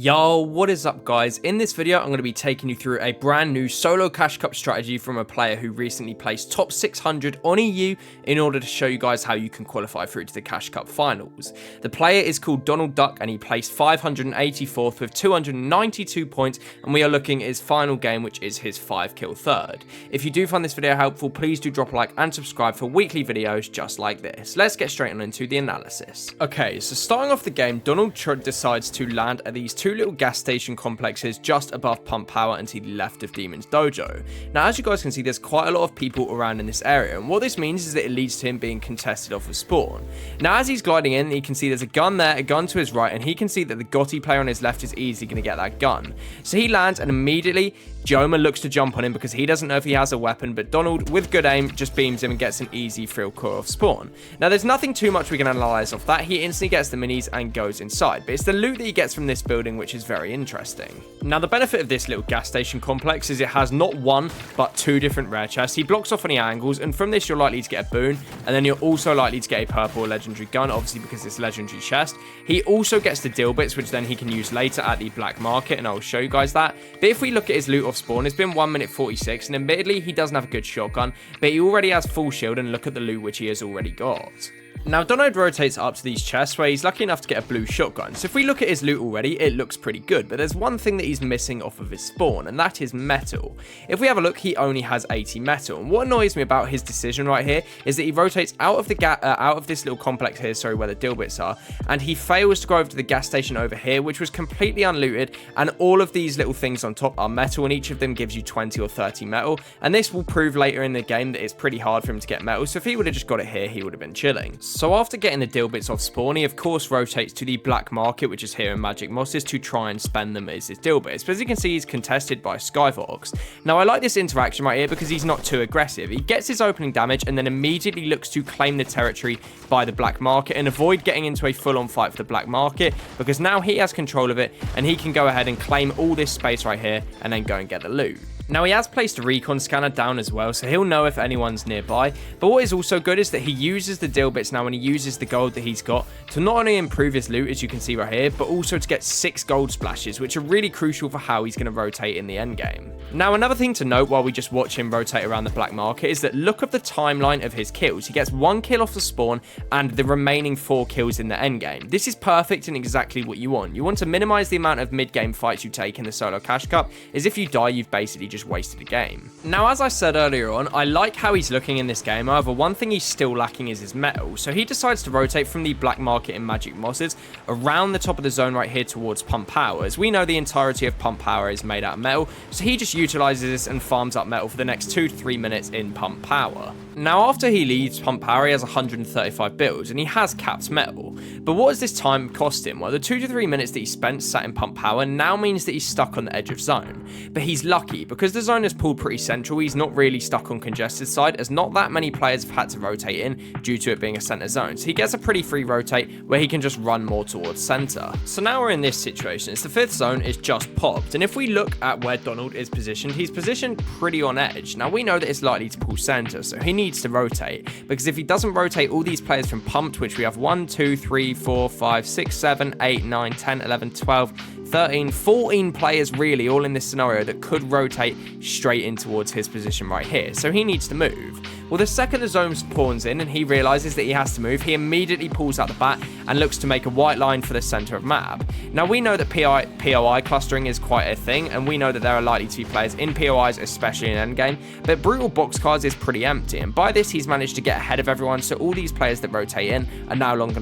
Yo, what is up guys? In this video, I'm going to be taking you through a brand new solo cash cup strategy from a player who recently placed top 600 on EU in order to show you guys how you can qualify through to the cash cup finals. The player is called Donald Duck and he placed 584th with 292 points, and we are looking at his final game, which is his 5-kill third. If you do find this video helpful, please do drop a like and subscribe for weekly videos just like this. Let's get straight on into the analysis. Okay, so starting off the game, Donald decides to land at these two little gas station complexes just above Pump Power and to the left of Demon's Dojo. Now, as you guys can see, there's quite a lot of people around in this area, and what this means is that it leads to him being contested off of spawn. Now, as he's gliding in, he can see there's a gun there, a gun to his right, and he can see that the Gotti player on his left is easily going to get that gun. So he lands, and immediately Joma looks to jump on him because he doesn't know if he has a weapon, but Donald, with good aim, just beams him and gets an easy thrill core off spawn. Now, there's nothing too much we can analyze off that. He instantly gets the minis and goes inside, but it's the loot that he gets from this building which is very interesting. Now, the benefit of this little gas station complex is it has not one, but two different rare chests. He blocks off any angles, and from this you're likely to get a boon, and then you're also likely to get a purple legendary gun, obviously because it's legendary chest. He also gets the deal bits, which then he can use later at the black market, and I'll show you guys that. But if we look at his loot off spawn, it's been 1 minute 46, and admittedly he doesn't have a good shotgun, but he already has full shield, and look at the loot which he has already got. Now, Donald rotates up to these chests where he's lucky enough to get a blue shotgun. So if we look at his loot already, it looks pretty good. But there's one thing that he's missing off of his spawn, and that is metal. If we have a look, he only has 80 metal. And what annoys me about his decision right here is that he rotates out of this little complex here, sorry, where the deal bits are, and he fails to go over to the gas station over here, which was completely unlooted. And all of these little things on top are metal, and each of them gives you 20 or 30 metal. And this will prove later in the game that it's pretty hard for him to get metal. So if he would have just got it here, he would have been chilling. So after getting the deal bits off spawn, he of course rotates to the black market, which is here in Magic Mosses, to try and spend them as his deal bits. But as you can see, he's contested by Skyfox. Now, I like this interaction right here because he's not too aggressive. He gets his opening damage and then immediately looks to claim the territory by the black market and avoid getting into a full-on fight for the black market, because now he has control of it and he can go ahead and claim all this space right here and then go and get the loot. Now, he has placed a recon scanner down as well, so he'll know if anyone's nearby. But what is also good is that he uses the deal bits now, and he uses the gold that he's got to not only improve his loot, as you can see right here, but also to get 6 gold splashes, which are really crucial for how he's going to rotate in the endgame. Now, another thing to note while we just watch him rotate around the black market is that look at the timeline of his kills. He gets 1 kill off the spawn and the remaining 4 kills in the endgame. This is perfect and exactly what you want. You want to minimize the amount of mid-game fights you take in the solo cash cup, as if you die, you've basically just wasted a game. Now, as I said earlier on, I like how he's looking in this game. However, one thing he's still lacking is his metal. So he decides to rotate from the black market in Magic Mosses around the top of the zone right here towards Pump Power. As we know, the entirety of Pump Power is made out of metal, so he just utilizes this and farms up metal for the next 2 to 3 minutes in Pump Power. Now, after he leaves Pump Power, he has 135 builds, and he has capped metal. But what has this time cost him? Well, the 2 to 3 minutes that he spent sat in Pump Power now means that he's stuck on the edge of zone. But he's lucky, because the zone is pulled pretty central, he's not really stuck on congested side, as not that many players have had to rotate in due to it being a center zone. So he gets a pretty free rotate where he can just run more towards center. So now we're in this situation. It's the 5th zone is just popped, and if we look at where Donald is positioned, he's positioned pretty on edge. Now, we know that it's likely to pull center, so he needs to rotate, because if he doesn't rotate all these players from pumped, which we have 1, 2, 3, 4, 5, 6, 7, 8, 9, 10, 11, 12, 13, 14 players really all in this scenario that could rotate straight in towards his position right here. So he needs to move. Well, the second the zone spawns in and he realizes that he has to move, he immediately pulls out the bat and looks to make a white line for the center of map. Now, we know that POI clustering is quite a thing, and we know that there are likely to be players in POIs, especially in endgame, but brutal boxcars is pretty empty, and by this he's managed to get ahead of everyone, so all these players that rotate in are no longer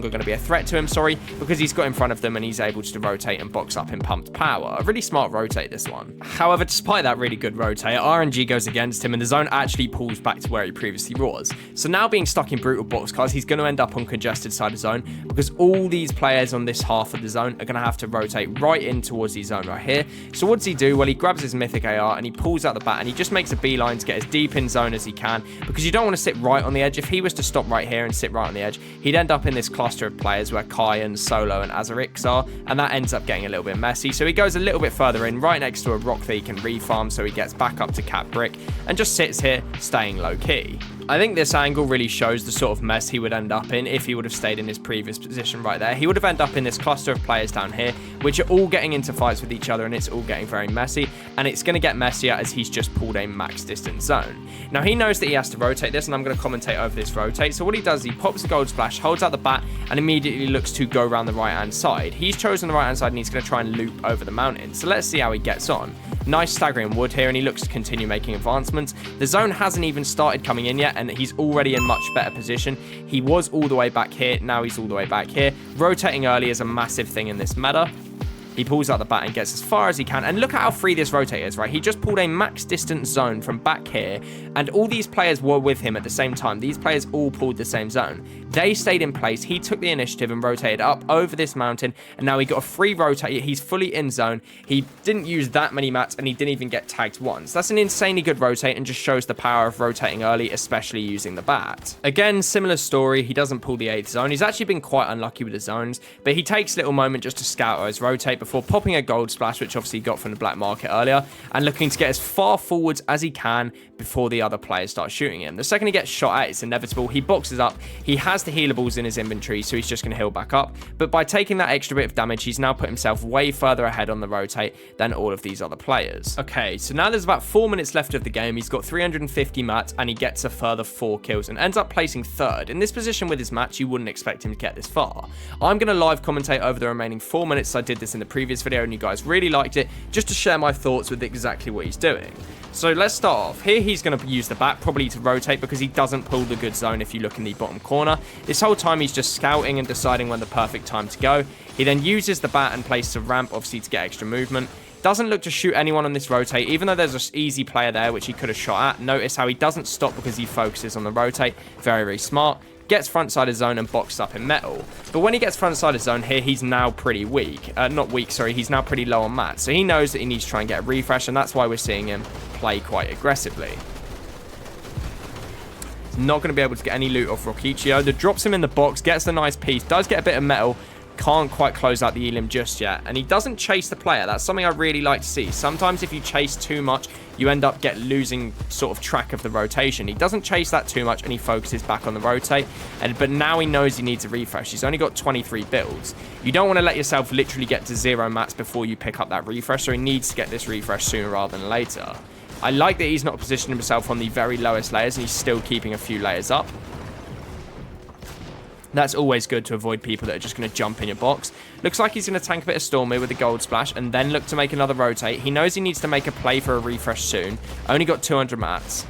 going to be a threat to him, because he's got in front of them and he's able to rotate and box up in Pumped Power. A really smart rotate, this one. However, despite that really good rotate, RNG goes against him and the zone actually pulls back to where he previously was. So now, being stuck in brutal boxcars, he's going to end up on congested side of zone, because all these players on this half of the zone are going to have to rotate right in towards the zone right here. So what does he do? Well, he grabs his mythic AR and he pulls out the bat and he just makes a beeline to get as deep in zone as he can, because you don't want to sit right on the edge. If he was to stop right here and sit right on the edge, he'd end up in this cluster of players where Kai and Solo and Azarix are, and that ends up getting a little bit messy. So he goes a little bit further in, right next to a rock that he can refarm, so he gets back up to cap brick and just sits here staying low key. I think this angle really shows the sort of mess he would end up in if he would have stayed in his previous position right there. He would have ended up in this cluster of players down here, which are all getting into fights with each other, and it's all getting very messy, and it's going to get messier as he's just pulled a max distance zone. Now, he knows that he has to rotate this, and I'm going to commentate over this rotate. So what he does is he pops the gold splash, holds out the bat, and immediately looks to go around the right-hand side. He's chosen the right-hand side, and he's going to try and loop over the mountain. So let's see how he gets on. Nice staggering wood here, and he looks to continue making advancements. The zone hasn't even started coming in yet, and he's already in much better position. He was all the way back here, now he's all the way back here. Rotating early is a massive thing in this meta. He pulls out the bat and gets as far as he can. And look at how free this rotate is, right? He just pulled a max distance zone from back here. And all these players were with him at the same time. These players all pulled the same zone. They stayed in place. He took the initiative and rotated up over this mountain. And now he got a free rotate. He's fully in zone. He didn't use that many mats, and he didn't even get tagged once. That's an insanely good rotate and just shows the power of rotating early, especially using the bat. Again, similar story. He doesn't pull the 8th zone. He's actually been quite unlucky with the zones. But he takes a little moment just to scout out his rotate before popping a gold splash, which obviously he got from the black market earlier, and looking to get as far forwards as he can before the other players start shooting him. The second he gets shot at, it's inevitable. He boxes up. He has the healables in his inventory, so he's just going to heal back up. But by taking that extra bit of damage, he's now put himself way further ahead on the rotate than all of these other players. Okay, so now there's about 4 minutes left of the game. He's got 350 mats, and he gets a further 4 kills and ends up placing 3rd. In this position with his match, you wouldn't expect him to get this far. I'm going to live commentate over the remaining 4 minutes. I did this in the previous video, and you guys really liked it, just to share my thoughts with exactly what he's doing. So let's start off. Here he's going to use the bat probably to rotate because he doesn't pull the good zone if you look in the bottom corner. This whole time he's just scouting and deciding when the perfect time to go. He then uses the bat and places a ramp obviously to get extra movement. Doesn't look to shoot anyone on this rotate, even though there's an easy player there which he could have shot at. Notice how he doesn't stop because he focuses on the rotate. Very, very smart. Gets front-sided zone and boxed up in metal. But when he gets front-sided zone here, he's now pretty weak. Not weak, sorry. He's now pretty low on mats. So he knows that he needs to try and get a refresh, and that's why we're seeing him play quite aggressively. He's not going to be able to get any loot off Rocchicchio. That drops him in the box, gets the nice piece, does get a bit of metal. Can't quite close out the elim just yet, and he doesn't chase the player. That's something I really like to see. Sometimes if you chase too much, you end up losing sort of track of the rotation. He doesn't chase that too much, and he focuses back on the rotate. But now he knows he needs a refresh. He's only got 23 builds. You don't want to let yourself literally get to 0 mats before you pick up that refresh, so he needs to get this refresh sooner rather than later. I like that he's not positioning himself on the very lowest layers, and he's still keeping a few layers up. That's always good to avoid people that are just going to jump in your box. Looks like he's going to tank a bit of storm here with the gold splash and then look to make another rotate. He knows he needs to make a play for a refresh soon. Only got 200 mats.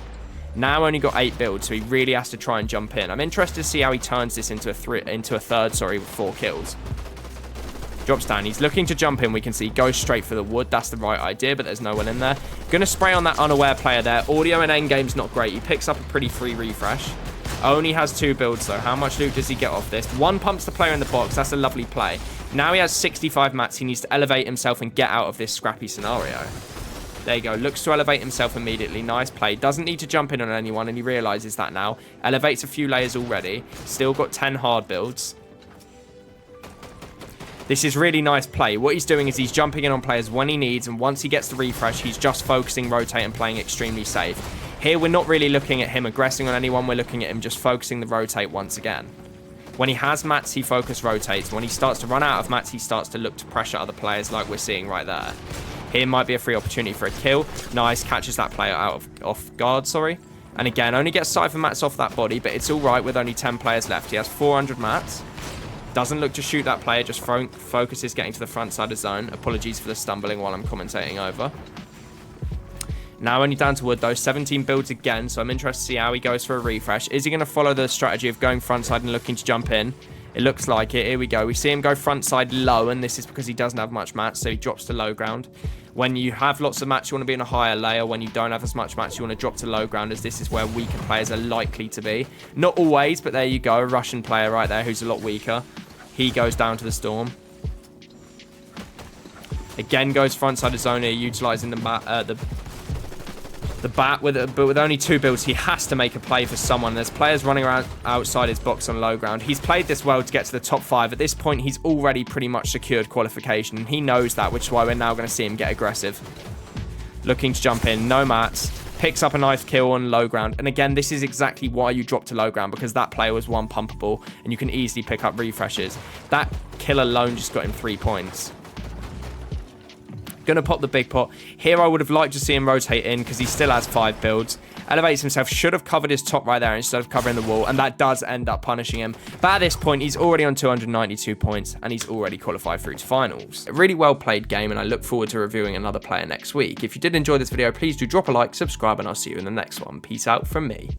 Now only got 8 builds, so he really has to try and jump in. I'm interested to see how he turns this into a third, with 4 kills. Drops down. He's looking to jump in. We can see goes straight for the wood. That's the right idea, but there's no one in there. Going to spray on that unaware player there. Audio in endgame's not great. He picks up a pretty free refresh. Only has 2 builds though. How much loot does he get off this? 1 pumps the player in the box. That's a lovely play. Now he has 65 mats. He needs to elevate himself and get out of this scrappy scenario. There you go. Looks to elevate himself immediately. Nice play. Doesn't need to jump in on anyone, and he realizes that now. Elevates a few layers already. Still got 10 hard builds. This is really nice play. What he's doing is he's jumping in on players when he needs, and once he gets the refresh, he's just focusing, rotate, and playing extremely safe. Here, we're not really looking at him aggressing on anyone. We're looking at him just focusing the rotate once again. When he has mats, he focus rotates. When he starts to run out of mats, he starts to look to pressure other players like we're seeing right there. Here might be a free opportunity for a kill. Nice, catches that player off guard, sorry. And again, only gets Cypher mats off that body, but it's all right with only 10 players left. He has 400 mats. Doesn't look to shoot that player, just focuses getting to the front side of zone. Apologies for the stumbling while I'm commentating over. Now only down to wood though, 17 builds again, so I'm interested to see how he goes for a refresh. Is he going to follow the strategy of going front side and looking to jump in? It looks like it. Here we go. We see him go front side low, and this is because he doesn't have much mats, so he drops to low ground. When you have lots of mats, you want to be in a higher layer. When you don't have as much mats, you want to drop to low ground, as this is where weaker players are likely to be. Not always, but there you go. A Russian player right there who's a lot weaker. He goes down to the storm. Again, goes front side of zone here, utilizing the bat but with only 2 builds. He has to make a play for someone. There's players running around outside his box on low ground. He's played this well to get to the top 5. At this point, he's already pretty much secured qualification. He knows that, which is why we're now going to see him get aggressive. Looking to jump in. No mats. picks up a nice kill on low ground. And again, this is exactly why you drop to low ground, because that player was one pumpable and you can easily pick up refreshes. That kill alone just got him 3 points. Gonna pop the big pot. Here I would have liked to see him rotate in because he still has 5 builds. Elevates himself, should have covered his top right there instead of covering the wall, and that does end up punishing him. But at this point, he's already on 292 points, and he's already qualified through to finals. A really well played game, and I look forward to reviewing another player next week. If you did enjoy this video, please do drop a like, subscribe, and I'll see you in the next one. Peace out from me.